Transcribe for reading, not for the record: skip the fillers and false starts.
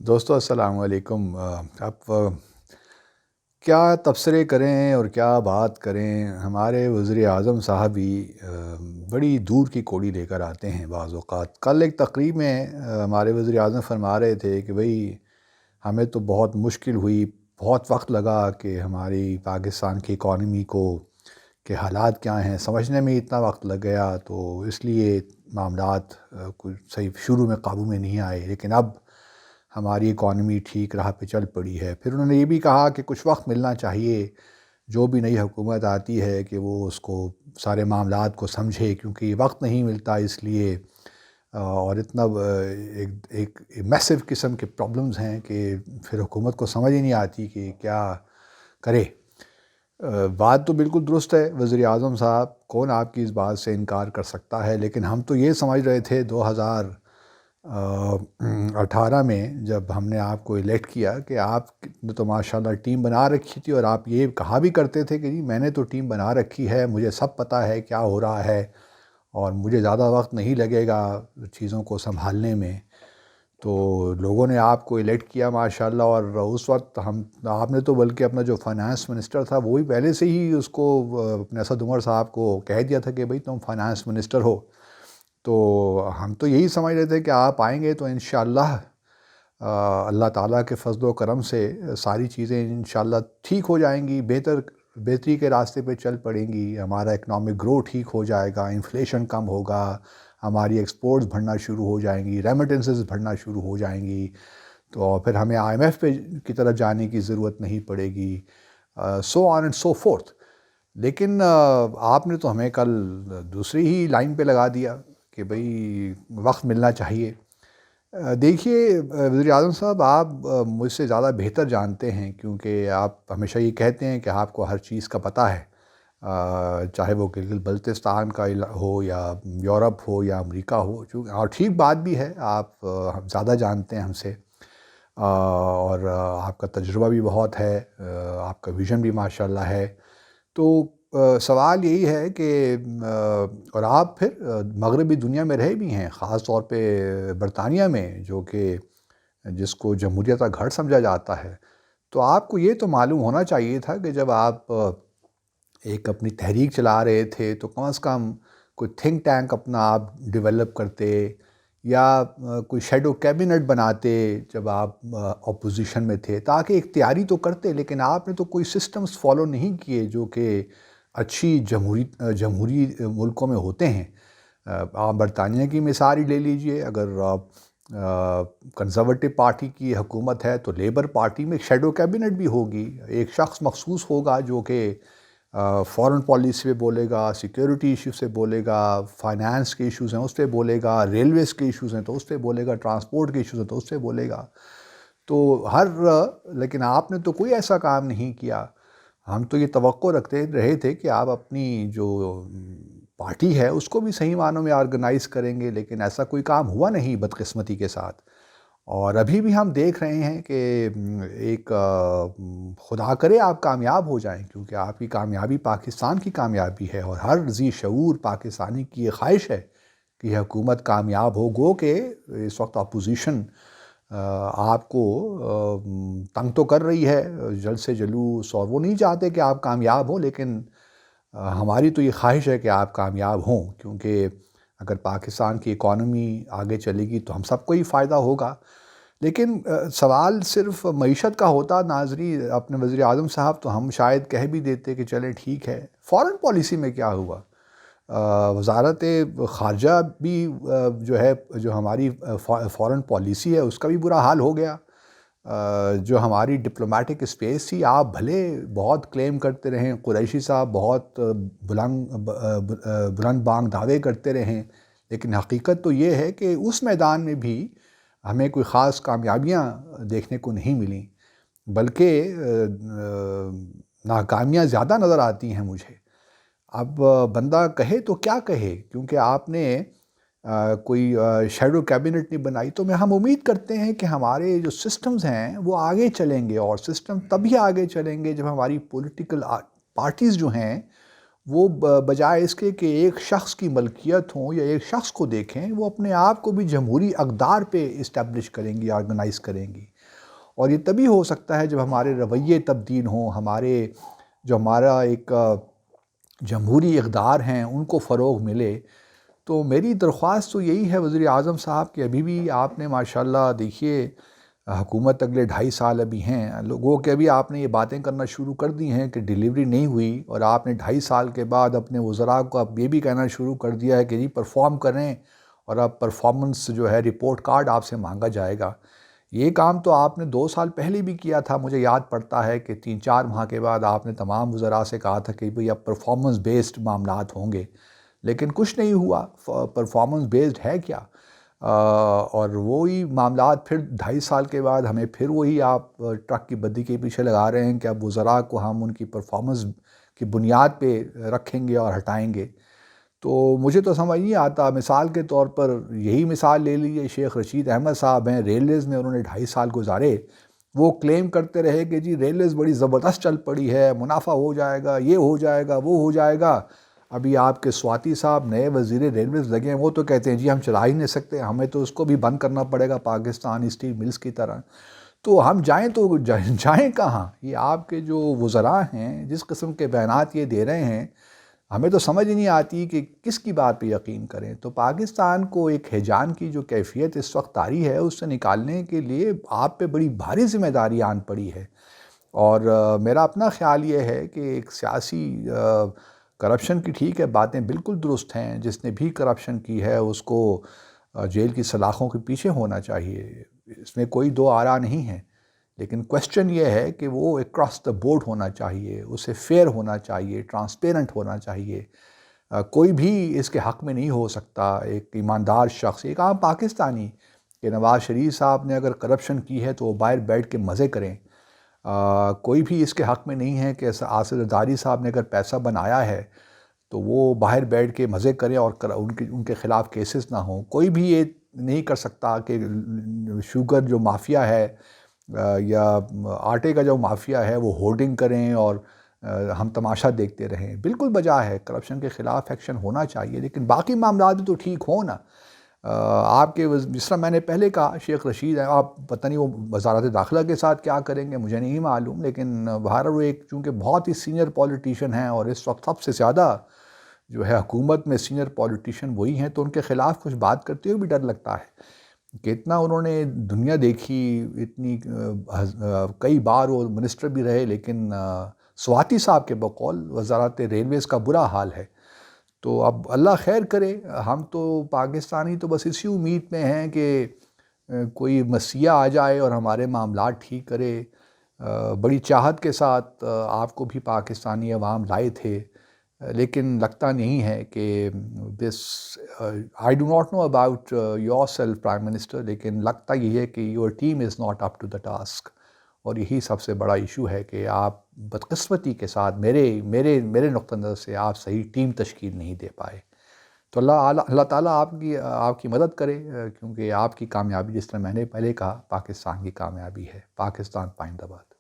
دوستو السلام علیکم۔ اب کیا تبصرے کریں اور کیا بات کریں، ہمارے وزیر اعظم صاحب بھی بڑی دور کی کوڑی لے کر آتے ہیں بعض اوقات۔ کل ایک تقریب میں ہمارے وزیر اعظم فرما رہے تھے کہ بھئی ہمیں تو بہت مشکل ہوئی، بہت وقت لگا کہ ہماری پاکستان کی اکانومی کو کہ حالات کیا ہیں سمجھنے میں اتنا وقت لگ گیا، تو اس لیے معاملات کچھ صحیح شروع میں قابو میں نہیں آئے، لیکن اب ہماری اکانومی ٹھیک راہ پہ چل پڑی ہے۔ پھر انہوں نے یہ بھی کہا کہ کچھ وقت ملنا چاہیے جو بھی نئی حکومت آتی ہے کہ وہ اس کو سارے معاملات کو سمجھے، کیونکہ یہ وقت نہیں ملتا اس لیے، اور اتنا ایک میسو قسم کے پرابلمز ہیں کہ پھر حکومت کو سمجھ ہی نہیں آتی کہ کیا کرے۔ بات تو بالکل درست ہے وزیر اعظم صاحب، کون آپ کی اس بات سے انکار کر سکتا ہے، لیکن ہم تو یہ سمجھ رہے تھے 2018 میں جب ہم نے آپ کو الیکٹ کیا کہ آپ نے تو ماشاءاللہ ٹیم بنا رکھی تھی، اور آپ یہ کہا بھی کرتے تھے کہ جی میں نے تو ٹیم بنا رکھی ہے، مجھے سب پتہ ہے کیا ہو رہا ہے اور مجھے زیادہ وقت نہیں لگے گا چیزوں کو سنبھالنے میں۔ تو لوگوں نے آپ کو الیکٹ کیا ماشاءاللہ، اور اس وقت آپ نے تو بلکہ اپنا جو فائنانس منسٹر تھا وہ بھی پہلے سے ہی اس کو اپنے اسد عمر صاحب کو کہہ دیا تھا کہ بھئی تم فائنانس منسٹر ہو۔ تو ہم تو یہی سمجھ رہے تھے کہ آپ آئیں گے تو انشاءاللہ اللہ تعالیٰ کے فضل و کرم سے ساری چیزیں انشاءاللہ ٹھیک ہو جائیں گی، بہتری کے راستے پہ چل پڑیں گی، ہمارا اکنامک گرو ٹھیک ہو جائے گا، انفلیشن کم ہوگا، ہماری ایکسپورٹس بڑھنا شروع ہو جائیں گی، ریمیٹنسز بڑھنا شروع ہو جائیں گی، تو پھر ہمیں IMF کی طرف جانے کی ضرورت نہیں پڑے گی، سو آن اینڈ سو فورتھ۔ لیکن آپ نے تو ہمیں کل دوسری ہی لائن پہ لگا دیا کہ بھئی وقت ملنا چاہیے۔ دیکھیے وزیر اعظم صاحب، آپ مجھ سے زیادہ بہتر جانتے ہیں، کیونکہ آپ ہمیشہ یہ کہتے ہیں کہ آپ کو ہر چیز کا پتہ ہے، چاہے وہ گلگت بلتستان کا ہو یا یورپ ہو یا امریکہ ہو، اور ٹھیک بات بھی ہے، آپ زیادہ جانتے ہیں ہم سے، اور آپ کا تجربہ بھی بہت ہے، آپ کا ویژن بھی ماشاءاللہ ہے۔ تو سوال یہی ہے کہ اور آپ پھر مغربی دنیا میں رہے بھی ہیں، خاص طور پہ برطانیہ میں، جو کہ جس کو جمہوریت کا گھر سمجھا جاتا ہے، تو آپ کو یہ تو معلوم ہونا چاہیے تھا کہ جب آپ ایک اپنی تحریک چلا رہے تھے تو کم از کم کوئی تھنک ٹینک اپنا آپ ڈیولپ کرتے، یا کوئی شیڈو کیبنٹ بناتے جب آپ اپوزیشن میں تھے، تاکہ اختیاری تو کرتے، لیکن آپ نے تو کوئی سسٹمز فالو نہیں کیے جو کہ اچھی جمہوری ملکوں میں ہوتے ہیں۔ آپ برطانیہ کی مثال ہی لے لیجئے، اگر کنزرویٹو پارٹی کی حکومت ہے تو لیبر پارٹی میں ایک شیڈو کیبنٹ بھی ہوگی، ایک شخص مخصوص ہوگا جو کہ فورن پالیسی پہ بولے گا، سیکیورٹی ایشو سے بولے گا، فائنانس کے ایشوز ہیں اس پہ بولے گا، ریلویز کے ایشوز ہیں تو اس پہ بولے گا، ٹرانسپورٹ کے ایشوز ہیں تو اس پہ بولے گا۔ تو لیکن آپ نے تو کوئی ایسا کام نہیں کیا۔ ہم تو یہ توقع رکھتے رہے تھے کہ آپ اپنی جو پارٹی ہے اس کو بھی صحیح معنوں میں آرگنائز کریں گے، لیکن ایسا کوئی کام ہوا نہیں بدقسمتی کے ساتھ۔ اور ابھی بھی ہم دیکھ رہے ہیں کہ ایک خدا کرے آپ کامیاب ہو جائیں، کیونکہ آپ کی کامیابی پاکستان کی کامیابی ہے، اور ہر ذی شعور پاکستانی کی یہ خواہش ہے کہ یہ حکومت کامیاب ہو۔ گو کہ اس وقت اپوزیشن آپ کو تنگ تو کر رہی ہے جلد سے جلوس، اور وہ نہیں چاہتے کہ آپ کامیاب ہوں، لیکن ہماری تو یہ خواہش ہے کہ آپ کامیاب ہوں، کیونکہ اگر پاکستان کی اکانومی آگے چلے گی تو ہم سب کو ہی فائدہ ہوگا۔ لیکن سوال صرف معیشت کا ہوتا ناظرین اپنے وزیر اعظم صاحب، تو ہم شاید کہہ بھی دیتے کہ چلیں ٹھیک ہے۔ فارن پالیسی میں کیا ہوا؟ وزارت خارجہ بھی جو ہے، جو ہماری فارن پالیسی ہے اس کا بھی برا حال ہو گیا۔ جو ہماری ڈپلومیٹک اسپیس تھی، آپ بھلے بہت کلیم کرتے رہیں، قریشی صاحب بہت بلند بانگ دعوے کرتے رہیں، لیکن حقیقت تو یہ ہے کہ اس میدان میں بھی ہمیں کوئی خاص کامیابیاں دیکھنے کو نہیں ملیں، بلکہ ناکامیاں زیادہ نظر آتی ہیں مجھے۔ اب بندہ کہے تو کیا کہے، کیونکہ آپ نے کوئی شیڈو کیبنٹ نہیں بنائی، تو ہم امید کرتے ہیں کہ ہمارے جو سسٹمز ہیں وہ آگے چلیں گے، اور سسٹم تبھی آگے چلیں گے جب ہماری پولیٹیکل پارٹیز جو ہیں وہ بجائے اس کے کہ ایک شخص کی ملکیت ہوں یا ایک شخص کو دیکھیں، وہ اپنے آپ کو بھی جمہوری اقدار پہ اسٹیبلش کریں گی، آرگنائز کریں گی۔ اور یہ تبھی ہو سکتا ہے جب ہمارے رویے تبدیل ہوں، ہمارا ایک جمہوری اقدار ہیں ان کو فروغ ملے۔ تو میری درخواست تو یہی ہے وزیر اعظم صاحب کہ ابھی بھی آپ نے ماشاءاللہ دیکھیے حکومت اگلے 2.5 سال ابھی ہیں، لوگوں کے ابھی آپ نے یہ باتیں کرنا شروع کر دی ہیں کہ ڈیلیوری نہیں ہوئی، اور آپ نے 2.5 سال کے بعد اپنے وزراء کو اب یہ بھی کہنا شروع کر دیا ہے کہ جی پرفارم کریں، اور اب پرفارمنس جو ہے رپورٹ کارڈ آپ سے مانگا جائے گا۔ یہ کام تو آپ نے 2 سال پہلے بھی کیا تھا، مجھے یاد پڑتا ہے کہ 3-4 ماہ کے بعد آپ نے تمام وزراء سے کہا تھا کہ بھئی اب پرفارمنس بیسڈ معاملات ہوں گے، لیکن کچھ نہیں ہوا۔ پرفارمنس بیسڈ ہے کیا؟ اور وہی معاملات پھر 2.5 سال کے بعد ہمیں پھر وہی آپ ٹرک کی بدی کے پیچھے لگا رہے ہیں کہ اب وزراء کو ہم ان کی پرفارمنس کی بنیاد پہ رکھیں گے اور ہٹائیں گے۔ تو مجھے تو سمجھ نہیں آتا، مثال کے طور پر یہی مثال لے لیجیے، شیخ رشید احمد صاحب ہیں، ریلویز میں انہوں نے 2.5 سال گزارے، وہ کلیم کرتے رہے کہ جی ریلویز بڑی زبردست چل پڑی ہے، منافع ہو جائے گا، یہ ہو جائے گا، وہ ہو جائے گا۔ ابھی آپ کے سواتی صاحب نئے وزیر ریلویز لگے ہیں، وہ تو کہتے ہیں جی ہم چلا ہی نہیں سکتے، ہمیں تو اس کو بھی بند کرنا پڑے گا پاکستان اسٹیل ملز کی طرح۔ تو ہم جائیں تو جائیں کہاں؟ یہ آپ کے جو وزراء ہیں جس قسم کے بیانات یہ دے رہے ہیں، ہمیں تو سمجھ ہی نہیں آتی کہ کس کی بات پہ یقین کریں۔ تو پاکستان کو ایک ہیجان کی جو کیفیت اس وقت طاری ہے، اس سے نکالنے کے لیے آپ پہ بڑی بھاری ذمہ داری آن پڑی ہے۔ اور میرا اپنا خیال یہ ہے کہ ایک سیاسی کرپشن کی ٹھیک ہے باتیں بالکل درست ہیں، جس نے بھی کرپشن کی ہے اس کو جیل کی سلاخوں کے پیچھے ہونا چاہیے، اس میں کوئی دو آرا نہیں ہے، لیکن کویسچن یہ ہے کہ وہ اکراس دا بورڈ ہونا چاہیے، اسے فیئر ہونا چاہیے، ٹرانسپیرنٹ ہونا چاہیے۔ کوئی بھی اس کے حق میں نہیں ہو سکتا، ایک ایماندار شخص، ایک عام پاکستانی، کہ نواز شریف صاحب نے اگر کرپشن کی ہے تو وہ باہر بیٹھ کے مزے کریں۔ کوئی بھی اس کے حق میں نہیں ہے کہ آصف زرداری صاحب نے اگر پیسہ بنایا ہے تو وہ باہر بیٹھ کے مزے کریں اور ان کے خلاف کیسز نہ ہوں۔ کوئی بھی یہ نہیں کر سکتا کہ شوگر جو مافیا ہے یا آٹے کا جو مافیا ہے وہ ہولڈنگ کریں اور ہم تماشا دیکھتے رہیں۔ بالکل بجا ہے، کرپشن کے خلاف ایکشن ہونا چاہیے، لیکن باقی معاملات بھی تو ٹھیک ہوں نا۔ آپ کے جس طرح میں نے پہلے کہا شیخ رشید ہے، آپ پتہ نہیں وہ وزارت داخلہ کے ساتھ کیا کریں گے، مجھے نہیں معلوم، لیکن بہرحال وہ ایک چونکہ بہت ہی سینئر پولیٹیشین ہیں اور اس وقت سب سے زیادہ جو ہے حکومت میں سینئر پولیٹیشین وہی ہیں، تو ان کے خلاف کچھ بات کرتے ہوئے بھی ڈر لگتا ہے کہ اتنا انہوں نے دنیا دیکھی، اتنی کئی بار وہ منسٹر بھی رہے، لیکن سواتی صاحب کے بقول وزارت ریلویز کا برا حال ہے۔ تو اب اللہ خیر کرے، ہم تو پاکستانی تو بس اسی امید میں ہیں کہ کوئی مسیح آ جائے اور ہمارے معاملات ٹھیک کرے۔ بڑی چاہت کے ساتھ آپ کو بھی پاکستانی عوام لائے تھے، لیکن لگتا نہیں ہے کہ this I do not know about your self prime minister, لیکن لگتا یہ ہے کہ your team is not up to the task, اور یہی سب سے بڑا ایشو ہے کہ آپ بدقسمتی کے ساتھ میرے نقطہ نظر سے آپ صحیح ٹیم تشکیل نہیں دے پائے۔ تو اللہ تعالیٰ آپ کی مدد کرے، کیونکہ آپ کی کامیابی جس طرح میں نے پہلے کہا پاکستان کی کامیابی ہے۔ پاکستان پائندہ باد۔